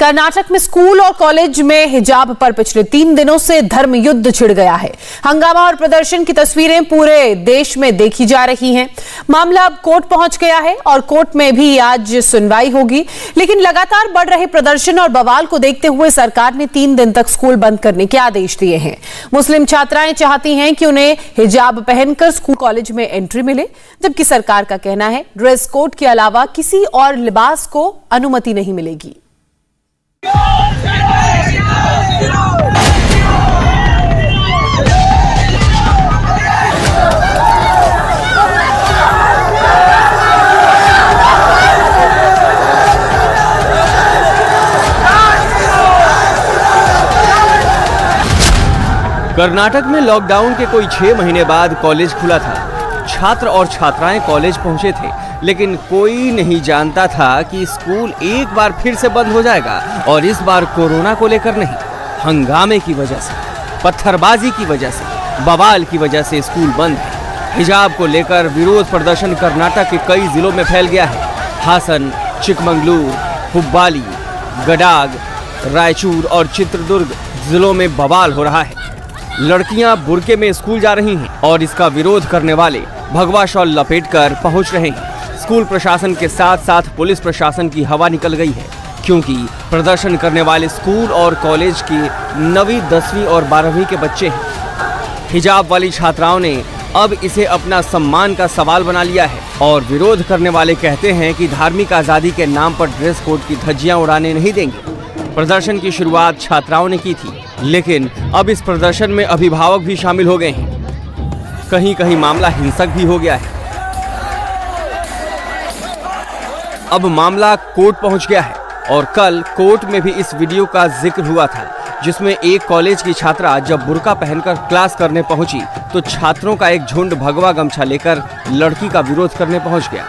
कर्नाटक में स्कूल और कॉलेज में हिजाब पर पिछले 3 दिनों से धर्म युद्ध छिड़ गया है। हंगामा और प्रदर्शन की तस्वीरें पूरे देश में देखी जा रही हैं। मामला अब कोर्ट पहुंच गया है और कोर्ट में भी आज सुनवाई होगी। लेकिन लगातार बढ़ रहे प्रदर्शन और बवाल को देखते हुए सरकार ने 3 दिन तक स्कूल बंद करने के आदेश दिए हैं। मुस्लिम छात्राएं चाहती हैं कि उन्हें हिजाब पहनकर स्कूल कॉलेज में एंट्री मिले, जबकि सरकार का कहना है ड्रेस कोड के अलावा किसी और लिबास को अनुमति नहीं मिलेगी। कर्नाटक में लॉकडाउन के कोई 6 महीने बाद कॉलेज खुला था। छात्र और छात्राएं कॉलेज पहुंचे थे, लेकिन कोई नहीं जानता था कि स्कूल एक बार फिर से बंद हो जाएगा, और इस बार कोरोना को लेकर नहीं, हंगामे की वजह से, पत्थरबाजी की वजह से, बवाल की वजह से स्कूल बंद है। हिजाब को लेकर विरोध प्रदर्शन कर्नाटक के कई जिलों में फैल गया है। हासन, चिकमंगलुरु, हुब्बाली, गडाग, रायचूर और चित्रदुर्ग जिलों में बवाल हो रहा है। लड़कियां बुर्के में स्कूल जा रही हैं और इसका विरोध करने वाले भगवा शॉल लपेटकर पहुंच रहे हैं। स्कूल प्रशासन के साथ साथ पुलिस प्रशासन की हवा निकल गई है, क्योंकि प्रदर्शन करने वाले स्कूल और कॉलेज के 9वीं, 10वीं और 12वीं के बच्चे हैं। हिजाब वाली छात्राओं ने अब इसे अपना सम्मान का सवाल बना लिया है और विरोध करने वाले कहते हैं कि धार्मिक आज़ादी के नाम पर ड्रेस कोड की धज्जियां उड़ाने नहीं देंगे। प्रदर्शन की शुरुआत छात्राओं ने की थी, लेकिन अब इस प्रदर्शन में अभिभावक भी शामिल हो गए हैं। कहीं कहीं मामला हिंसक भी हो गया है। अब मामला कोर्ट पहुंच गया है और कल कोर्ट में भी इस वीडियो का जिक्र हुआ था, जिसमें एक कॉलेज की छात्रा जब बुर्का पहनकर क्लास करने पहुंची तो छात्रों का एक झुंड भगवा गमछा लेकर लड़की का विरोध करने पहुंच गया।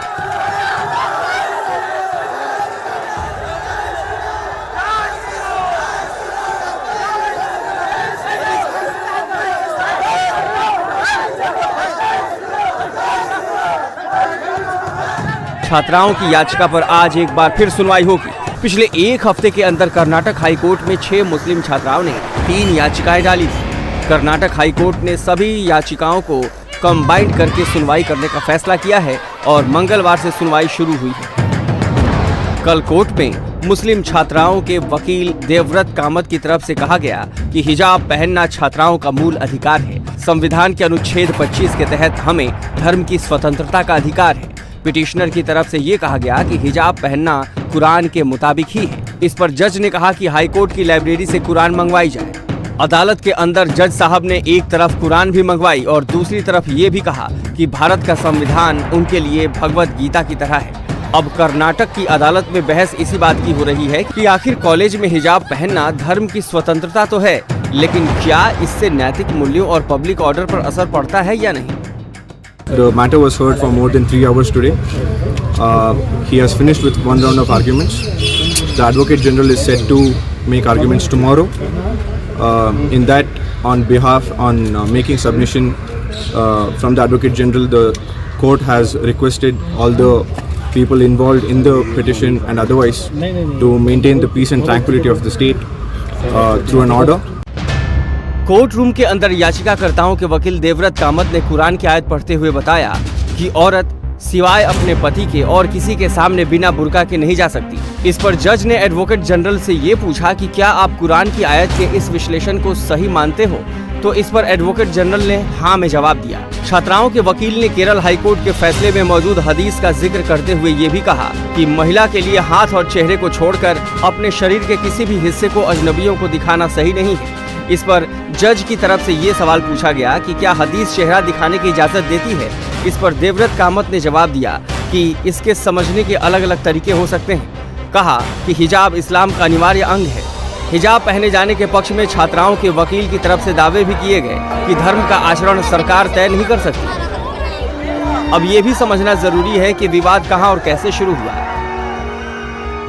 छात्राओं की याचिका पर आज एक बार फिर सुनवाई होगी। पिछले एक हफ्ते के अंदर कर्नाटक हाई कोर्ट में 6 मुस्लिम छात्राओं ने 3 याचिकाएं डाली थी। कर्नाटक हाई कोर्ट ने सभी याचिकाओं को कंबाइंड करके सुनवाई करने का फैसला किया है और मंगलवार से सुनवाई शुरू हुई है। कल कोर्ट में मुस्लिम छात्राओं के वकील देवव्रत कामत की तरफ से कहा गया कि हिजाब पहनना छात्राओं का मूल अधिकार है। संविधान के अनुच्छेद 25 के तहत हमें धर्म की स्वतंत्रता का अधिकार है। पिटिशनर की तरफ से ये कहा गया कि हिजाब पहनना कुरान के मुताबिक ही है। इस पर जज ने कहा कि हाईकोर्ट की लाइब्रेरी से कुरान मंगवाई जाए। अदालत के अंदर जज साहब ने एक तरफ कुरान भी मंगवाई और दूसरी तरफ ये भी कहा कि भारत का संविधान उनके लिए भगवत गीता की तरह है। अब कर्नाटक की अदालत में बहस इसी बात की हो रही है कि आखिर कॉलेज में हिजाब पहनना धर्म की स्वतंत्रता तो है, लेकिन क्या इससे नैतिक मूल्यों और पब्लिक ऑर्डर पर असर पड़ता है या नहीं। The matter was heard for more than 3 hours today. He has finished with one round of arguments. The Advocate General is set to make arguments tomorrow. In that, on making submission from the Advocate General, the court has requested all the people involved in the petition and otherwise to maintain the peace and tranquility of the state through an order. Court room के अंदर याचिकाकर्ताओं के वकील देवव्रत कामत ने कुरान की आयत पढ़ते हुए बताया कि औरत सिवाय अपने पति के और किसी के सामने बिना बुर्का के नहीं जा सकती। इस पर जज ने एडवोकेट जनरल से ये पूछा कि क्या आप कुरान की आयत के इस विश्लेषण को सही मानते हो, तो इस पर एडवोकेट जनरल ने हाँ में जवाब दिया। छात्राओं के वकील ने केरल हाईकोर्ट के फैसले में मौजूद हदीस का जिक्र करते हुए ये भी कहा कि महिला के लिए हाथ और चेहरे को छोड़कर अपने शरीर के किसी भी हिस्से को अजनबियों को दिखाना सही नहीं है। इस पर जज की तरफ से ये सवाल पूछा गया कि क्या हदीस चेहरा दिखाने की इजाजत देती है। इस पर देवव्रत कामत ने जवाब दिया कि इसके समझने के अलग अलग तरीके हो सकते हैं। कहा कि हिजाब इस्लाम का अनिवार्य अंग है। हिजाब पहने जाने के पक्ष में छात्राओं के वकील की तरफ से दावे भी किए गए कि धर्म का आचरण सरकार तय नहीं कर सकती। अब ये भी समझना जरूरी है कि विवाद कहां और कैसे शुरू हुआ।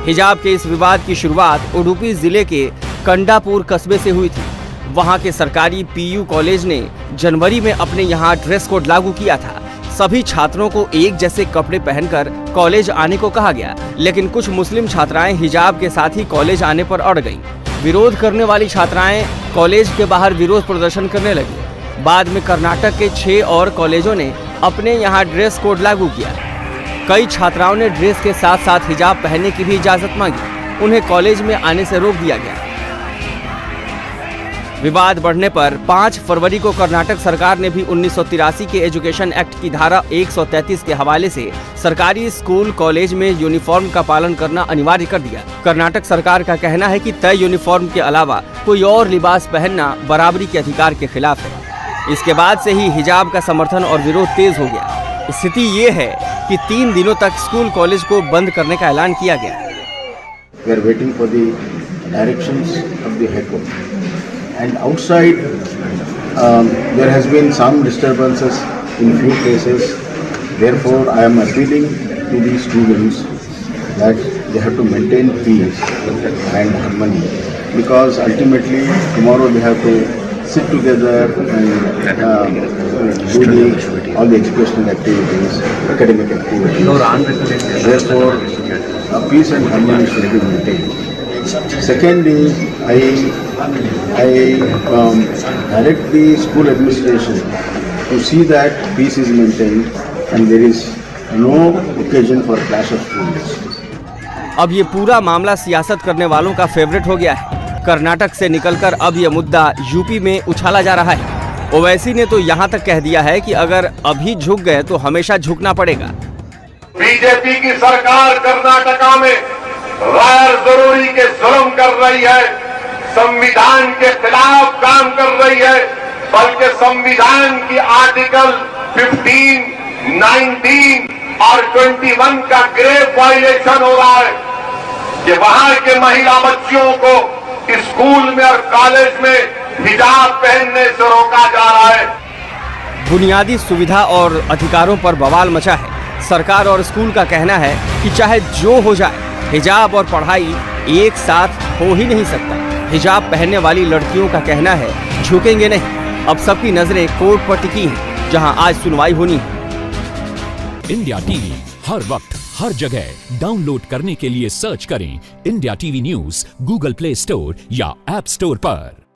हिजाब के इस विवाद की शुरुआत उडुपी जिले के कंडापुर कस्बे से हुई थी। वहां के सरकारी पीयू कॉलेज ने जनवरी में अपने यहां ड्रेस कोड लागू किया था। सभी छात्रों को एक जैसे कपड़े पहनकर कॉलेज आने को कहा गया, लेकिन कुछ मुस्लिम छात्राएं हिजाब के साथ ही कॉलेज आने पर अड़ गईं। विरोध करने वाली छात्राएं कॉलेज के बाहर विरोध प्रदर्शन करने लगी। बाद में कर्नाटक के 6 और कॉलेजों ने अपने यहाँ ड्रेस कोड लागू किया। कई छात्राओं ने ड्रेस के साथ साथ हिजाब पहनने की भी इजाजत मांगी। उन्हें कॉलेज में आने से रोक दिया गया। विवाद बढ़ने पर 5 फरवरी को कर्नाटक सरकार ने भी 1983 के एजुकेशन एक्ट की धारा 133 के हवाले से सरकारी स्कूल कॉलेज में यूनिफॉर्म का पालन करना अनिवार्य कर दिया। कर्नाटक सरकार का कहना है कि तय यूनिफॉर्म के अलावा कोई और लिबास पहनना बराबरी के अधिकार के खिलाफ है। इसके बाद से ही हिजाब का समर्थन और विरोध तेज हो गया। स्थिति ये है कि 3 दिनों तक स्कूल कॉलेज को बंद करने का ऐलान किया गया। We are waiting for the directions of the High Court. And outside, there has been some disturbances in few places. Therefore, I am appealing to the students that they have to maintain peace and harmony, because ultimately tomorrow they have to sit together and do all the educational activities, academic activities. Therefore, peace and harmony should be maintained. Second is, I direct the school administration to see that peace is maintained and there is no occasion for clash of students. अब ये पूरा मामला सियासत करने वालों का favourite हो गया है। कर्नाटक से निकलकर अब ये मुद्दा यूपी में उछाला जा रहा है। ओवैसी ने तो यहाँ तक कह दिया है कि अगर अभी झुक गए तो हमेशा झुकना पड़ेगा। बीजेपी की सरकार कर्नाटका में गैर जरूरी के जुल्म कर रही है, संविधान के खिलाफ काम कर रही है, बल्कि संविधान की आर्टिकल 15, 19 और 21 का ग्रेव वायलेशन हो रहा है कि वहां के महिला बच्चियों को स्कूल में और कॉलेज में हिजाब पहनने से रोका जा रहा है। बुनियादी सुविधा और अधिकारों पर बवाल मचा है। सरकार और स्कूल का कहना है कि चाहे जो हो जाए, हिजाब और पढ़ाई एक साथ हो ही नहीं सकता। हिजाब पहनने वाली लड़कियों का कहना है झुकेंगे नहीं। अब सबकी नजरें कोर्ट पर टिकी हैं, जहां आज सुनवाई होनी है। इंडिया टीवी हर वक्त हर जगह डाउनलोड करने के लिए सर्च करें India TV news Google play store या ऐप स्टोर पर।